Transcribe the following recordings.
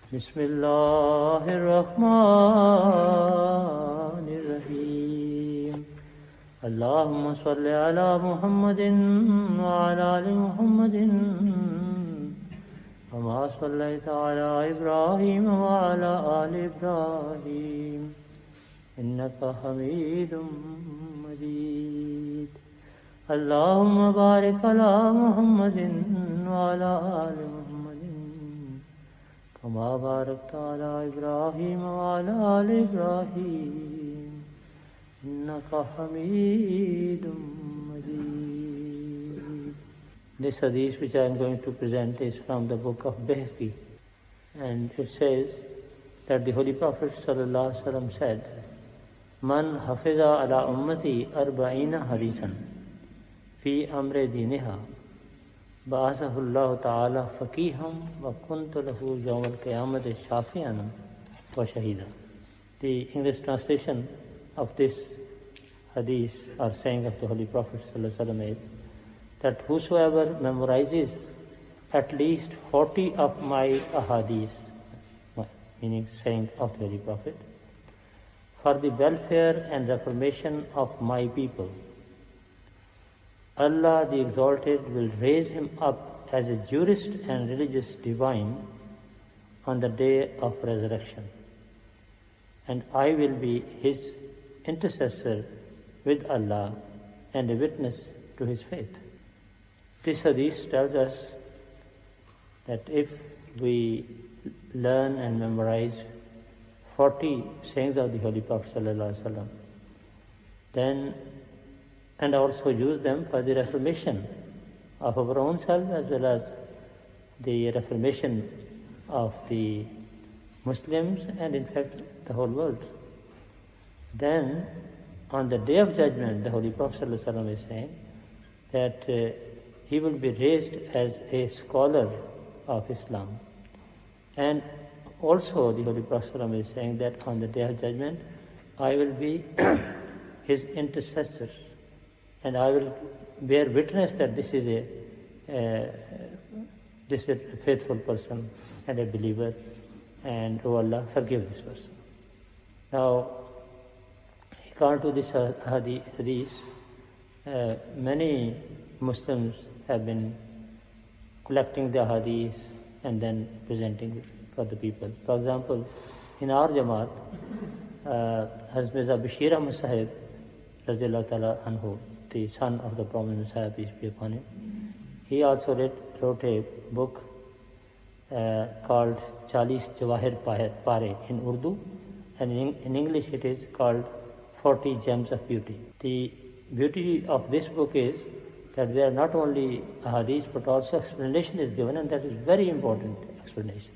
Bismillahir Rahmanir Rahim. Allahumma salli ala Muhammadin wa ala ali Muhammadin. Kama sallaita ala Ibrahim wa ala ali Ibrahim. Innaka Hamidum Majid. Allahumma barik ala Muhammadin wa ala ali Muhammadin. كما باركت على إبراهيم وعلى آل إبراهيم إنك حميد مجيد. This hadith which I am going to present is from the book of Bayhaqi, and it says that the Holy Prophet ﷺ said, Man hafiza ala ummati arba'ina hadisan fi amri diniha ba'athahu Allah ta'ala faqiham wa kuntu lahu yawm al-qiyamati shafi'an wa shahida. The English translation of this hadith or saying of the Holy Prophet ﷺ is that whosoever memorizes at least 40 of my ahadith, meaning saying of the Holy Prophet, for the welfare and reformation of my people, Allah the Exalted will raise him up as a jurist and religious divine on the day of resurrection, and I will be his intercessor with Allah and a witness to his faith. This hadith tells us that if we learn and memorize 40 sayings of the Holy Prophet ﷺ, then and also use them for the reformation of our own self as well as the reformation of the Muslims and in fact the whole world. Then on the Day of Judgment, the Holy Prophet ﷺ is saying that he will be raised as a scholar of Islam. And also the Holy Prophet ﷺ is saying that on the Day of Judgment, I will be his intercessor. And I will bear witness that this is a faithful person and a believer, and oh Allah, forgive this person. Now, according to this hadith, many Muslims have been collecting the hadith and then presenting it for the people. For example, in our Jamaat, Hazrat Mirza Bashir Ahmad Sahib, Radiyallahu Ta'ala Anhu, the son of the prominent Messiah, peace be upon him, he also wrote a book called Chalis Jawahir Pare in Urdu, and in English it is called 40 Gems of Beauty. The beauty of this book is that there are not only hadith but also explanation is given, and that is very important explanation.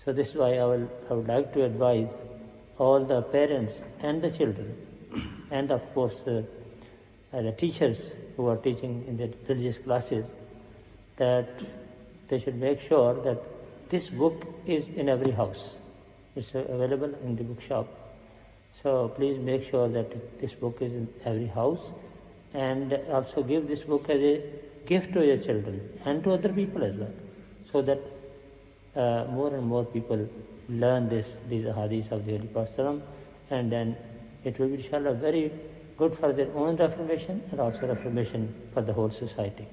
So this is why I would like to advise all the parents and the children and of course the teachers who are teaching in the religious classes, that they should make sure that this book is in every house. It's available in the bookshop. So please make sure that this book is in every house, and also give this book as a gift to your children and to other people as well, so that more and more people learn these hadiths of the Holy Prophet, and then it will be inshallah very good for their own reformation and also reformation for the whole society.